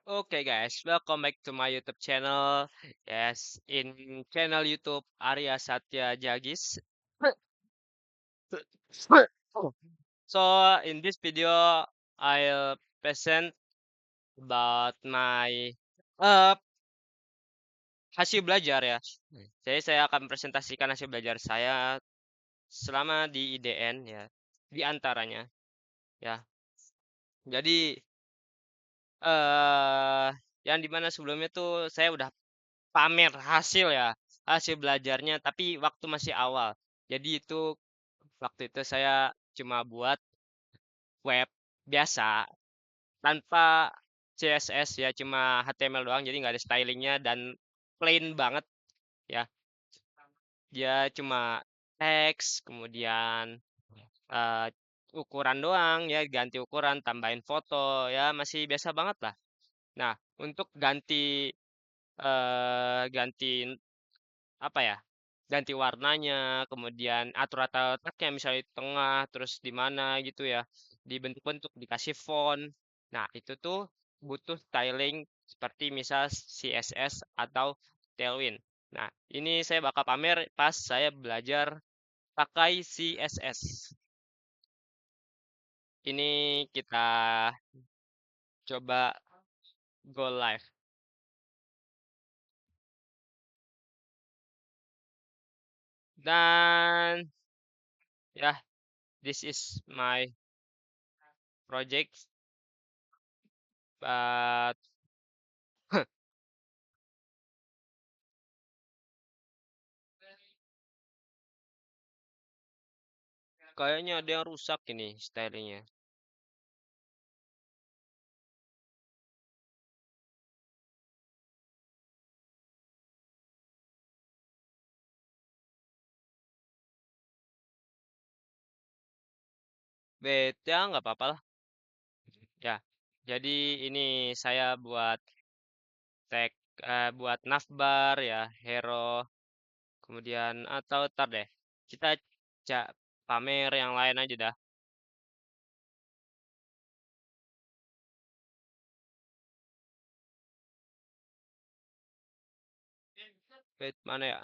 Okay, guys, welcome back to my YouTube channel. Yes, in channel YouTube Arya Satya Jagis. So in this video, I'll present about my uh, hasil belajar ya. Jadi saya akan presentasikan hasil belajar saya selama di IDN ya, di antaranya ya. Jadi eh yang dimana sebelumnya tuh saya udah pamer hasil ya, hasil belajarnya, tapi waktu masih awal. Jadi itu waktu itu saya cuma buat web biasa tanpa CSS ya, cuma HTML doang, jadi nggak ada stylingnya dan plain banget ya. Dia cuma teks, kemudian eh, ukuran doang ya, ganti ukuran, tambahin foto ya, masih biasa banget lah. Nah, untuk ganti apa ya? Ganti warnanya, kemudian atur-atur letaknya misalnya di tengah, terus di mana gitu ya. Dibentuk-bentuk, dikasih font. Nah, itu tuh butuh styling seperti misal CSS atau Tailwind. Nah, ini saya bakal pamer pas saya belajar pakai CSS. Ini kita coba go live. Dan ya, this is my project. But kayaknya ada yang rusak ini stylingnya. Beta nggak apa-apa lah. Ya, jadi ini saya buat tag, buat navbar ya, hero, kemudian atau tar deh. Kita pamer yang lain aja dah. Wait, mana ya?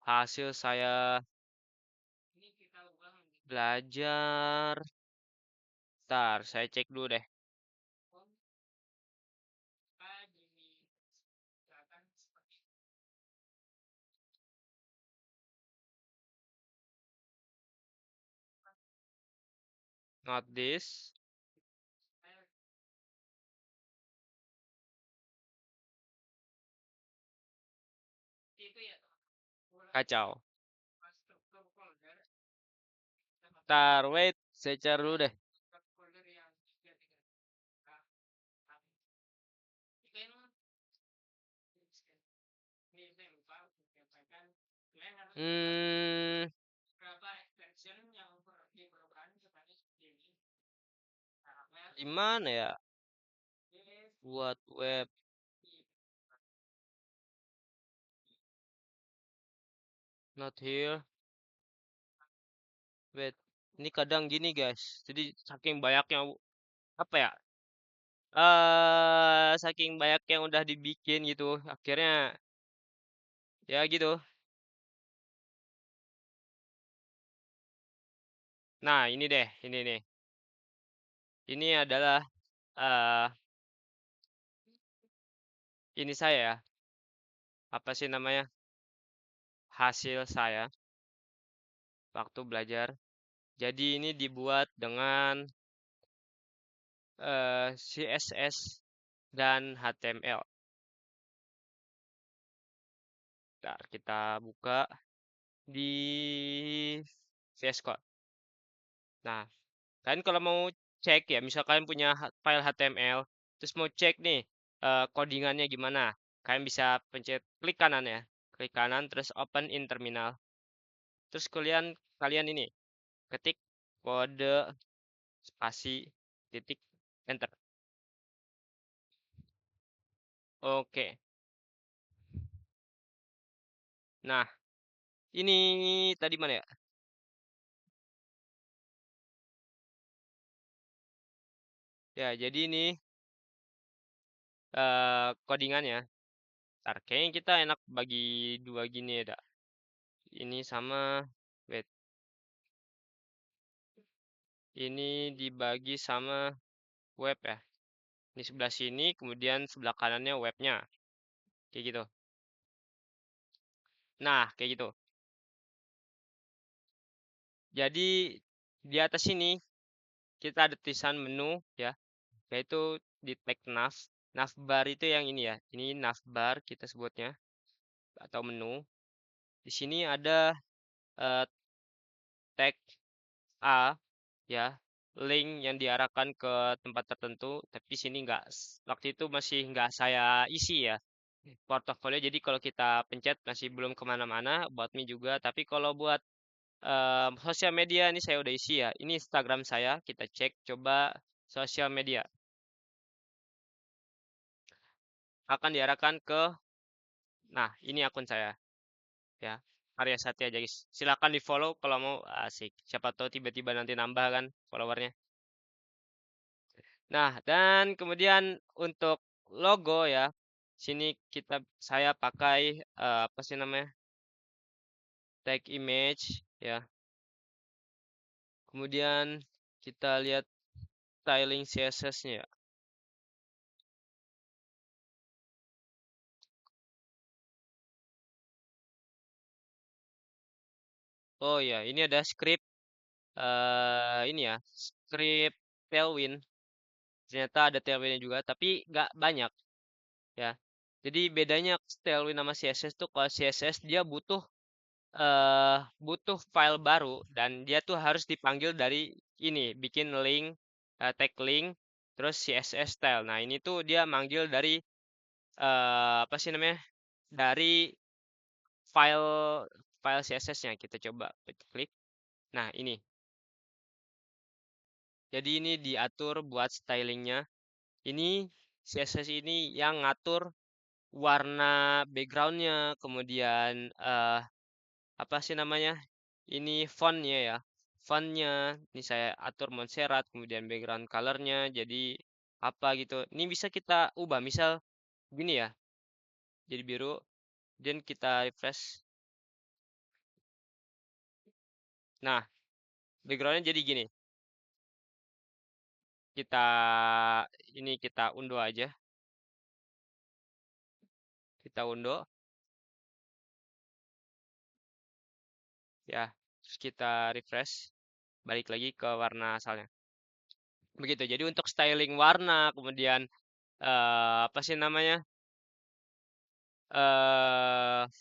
Hasil saya belajar. Tar, saya cek dulu deh. Not this. Kacau. Tar, wait, saya cari dulu deh. Hmm, di mana ya? Buat web. Not here. Wait, ini kadang gini guys. Jadi saking banyaknya apa ya? Saking banyak yang udah dibikin gitu, akhirnya ya gitu. Nah, ini deh, ini nih. Ini adalah eh ini saya ya. Apa sih namanya? Hasil saya waktu belajar. Jadi ini dibuat dengan CSS dan HTML. Bentar, kita buka di VS Code. Nah, kalian kalau mau cek ya, misal kalian punya file HTML, terus mau cek nih codingannya gimana, kalian bisa pencet klik kanan ya, klik kanan terus open in terminal, terus kalian kalian ini ketik kode spasi titik enter. Oke, nah ini tadi mana ya? Ya jadi ini codingannya. Ntar kayaknya kita enak bagi dua gini ya, dak. Ini sama, wait, ini dibagi sama web ya. Ini sebelah sini, kemudian sebelah kanannya webnya, kayak gitu. Nah, kayak gitu. Jadi di atas sini kita ada tulisan menu ya, yaitu di tag nav. Navbar itu yang ini ya. Ini navbar kita sebutnya atau menu. Di sini ada eh, tag A ya, link yang diarahkan ke tempat tertentu, tapi sini nggak, waktu itu masih nggak saya isi ya portofolio. Jadi kalau kita pencet masih belum kemana-mana, buat me juga. Tapi kalau buat sosial media ini saya udah isi ya. Ini Instagram saya, kita cek coba sosial media. Akan diarahkan ke, nah ini akun saya ya. Arya Satya guys. Silakan di follow kalau mau, asik. Siapa tahu tiba-tiba nanti nambah kan followernya. Nah, dan kemudian untuk logo ya, sini saya pakai apa sih namanya? Tag image ya. Kemudian kita lihat styling CSS-nya ya. Oh ya, ini ada script ini ya, script Tailwind. Ternyata ada Tailwind juga, tapi nggak banyak ya. Jadi bedanya Tailwind sama CSS tuh, kalau CSS dia butuh file baru dan dia tuh harus dipanggil dari ini, bikin link, tag link, terus CSS style. Nah, ini tuh dia manggil dari apa sih namanya? Dari file file CSS-nya. Kita coba klik. Nah, ini. Jadi ini diatur buat stylingnya. Ini CSS ini yang ngatur warna backgroundnya, kemudian apa sih namanya? Ini fontnya ya. Fontnya, ini saya atur Montserrat, kemudian background colornya jadi apa gitu. Ini bisa kita ubah, misal gini ya, jadi biru, dan kita refresh. Nah, backgroundnya jadi gini. Kita kita undo aja, kita undo ya, terus kita refresh, balik lagi ke warna asalnya. Begitu. Jadi untuk styling warna, kemudian apa sih namanya?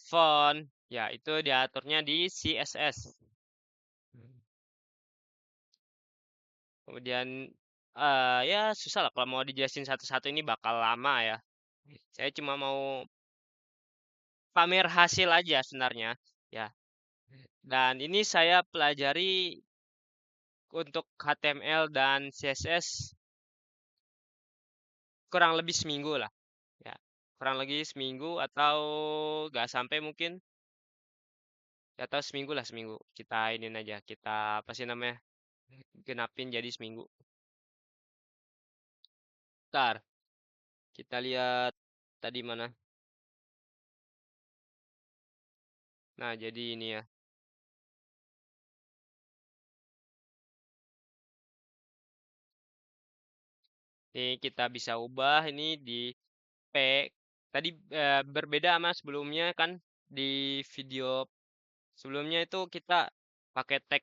Font, ya itu diaturnya di CSS. Kemudian ya susah lah kalau mau dijelasin satu-satu, ini bakal lama ya. Saya cuma mau pamer hasil aja sebenarnya ya. Dan ini saya pelajari untuk HTML dan CSS kurang lebih seminggu lah ya. Kurang lebih seminggu atau gak sampai mungkin. Ya atau seminggu lah, seminggu. Kita ini aja, kita apa sih namanya? Genapin jadi seminggu. Ntar kita lihat tadi mana. Nah, jadi ini ya. Ini kita bisa ubah ini di P. Tadi berbeda sama sebelumnya kan, di video sebelumnya itu kita pakai tag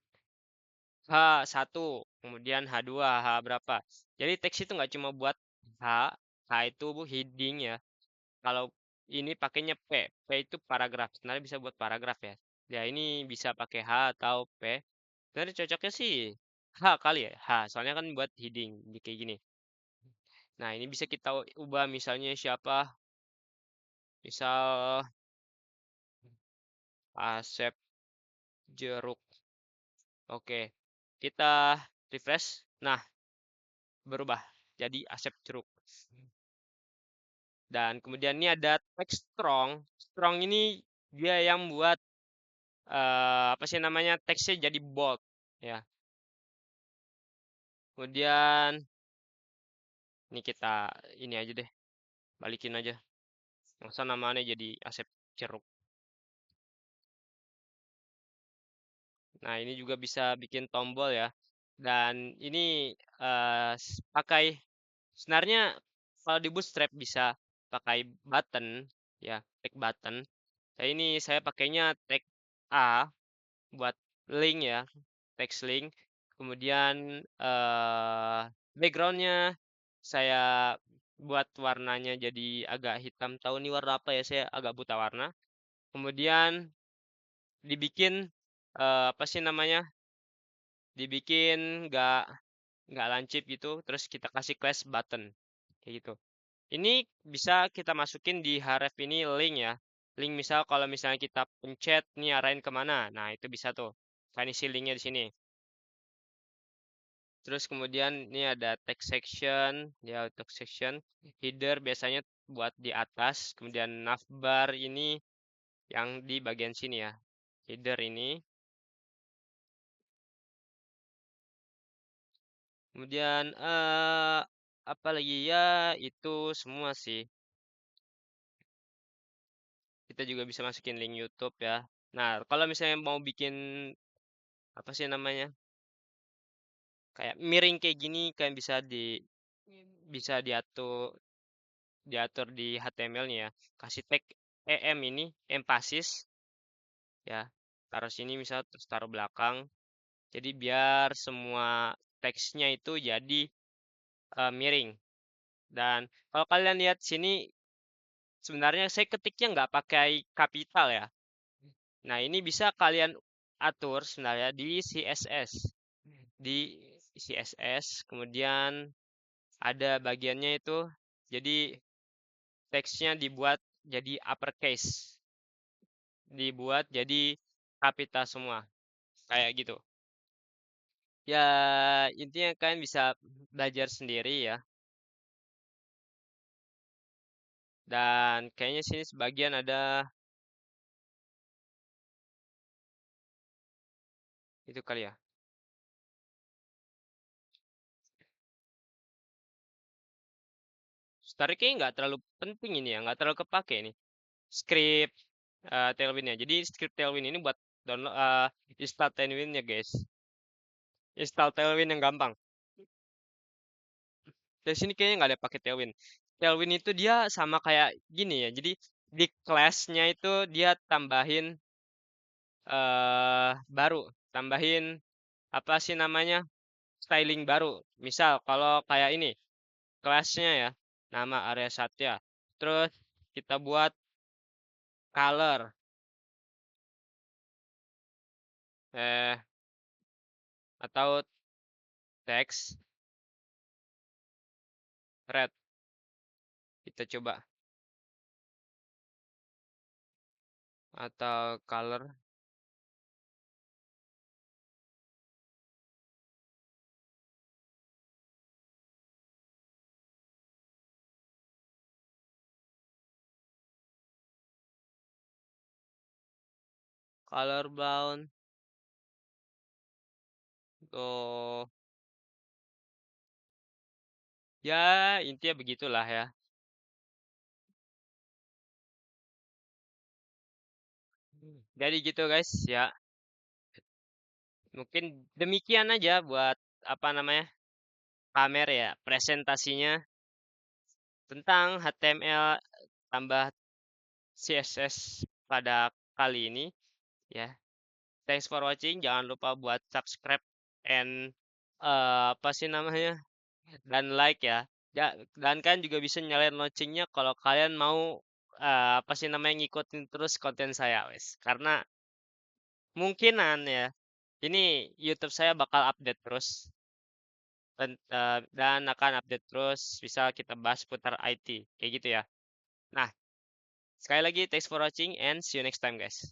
H1, kemudian H2, H berapa. Jadi teks itu nggak cuma buat H, H itu heading ya. Kalau ini pakainya P, P itu paragraf. Sebenarnya bisa buat paragraf ya. Ya ini bisa pakai H atau P. Sebenarnya cocoknya sih H kali ya, H. Soalnya kan buat heading kayak gini. Nah, ini bisa kita ubah misalnya siapa? Misal Asep Jeruk. Oke. Kita refresh. Nah, berubah jadi Asep Jeruk. Dan kemudian ini ada teks strong. Strong ini dia yang buat apa sih namanya? Teksnya jadi bold ya. Kemudian ini kita ini aja deh. balikin aja. Masa namanya jadi Asep Ceruk. Nah, ini juga bisa bikin tombol ya. Dan ini pakai sebenarnya kalau di Bootstrap bisa pakai button ya, tag button. Nah, ini saya pakainya tag A buat link ya, text link. Kemudian backgroundnya saya buat warnanya jadi agak hitam. Tahu nih warna apa ya? Saya agak buta warna. Kemudian dibikin apa sih namanya? Dibikin nggak lancip gitu. Terus kita kasih class button kayak gitu. Ini bisa kita masukin di href ini link ya. Link misal kalau misalnya kita pencet nih arahin kemana. Nah itu bisa tuh. Kan isi linknya di sini. Terus kemudian ini ada text section, ya text section, header biasanya buat di atas, kemudian navbar ini yang di bagian sini ya, header ini. Kemudian apa lagi ya itu semua sih. Kita juga bisa masukin link YouTube ya. Nah kalau misalnya mau bikin apa sih namanya kayak miring kayak gini kan bisa diatur di HTML-nya ya. Kasih tag em ini emphasis ya taruh sini misal terus taruh belakang jadi biar semua teksnya itu jadi miring dan kalau kalian lihat sini sebenarnya saya ketiknya nggak pakai kapital ya. Nah ini bisa kalian atur sebenarnya di CSS kemudian ada bagiannya itu jadi teksnya dibuat jadi uppercase dibuat jadi kapital semua kayak gitu. Ya, intinya kalian bisa belajar sendiri ya. Dan kayaknya sini sebagian ada itu kali ya. Story kayaknya nggak terlalu penting ini ya, nggak terlalu kepake ini. Script Tailwind-nya. Jadi script Tailwind ini buat download install Tailwind-nya guys. Install Tailwind yang gampang. Dari sini kayaknya nggak ada pakai Tailwind. Tailwind itu dia sama kayak gini ya. Jadi di kelasnya itu dia tambahin baru, tambahin apa sih namanya? Styling baru. Misal kalau kayak ini kelasnya ya, nama area Satya. Terus kita buat color, eh, atau text red. Kita coba atau color brown. Oh, ya intinya begitulah ya. Jadi gitu guys, ya mungkin demikian aja buat apa namanya pamer ya presentasinya tentang HTML tambah CSS pada kali ini ya. Thanks for watching. Jangan lupa buat subscribe and apa sih namanya dan like ya. Dan kan juga bisa nyalain loncengnya kalau kalian mau apa sih namanya ngikutin terus konten saya wes. Karena mungkinan ya ini YouTube saya bakal update terus dan akan update terus. Bisa kita bahas seputar IT kayak gitu ya. Nah, sekali lagi thanks for watching and see you next time guys.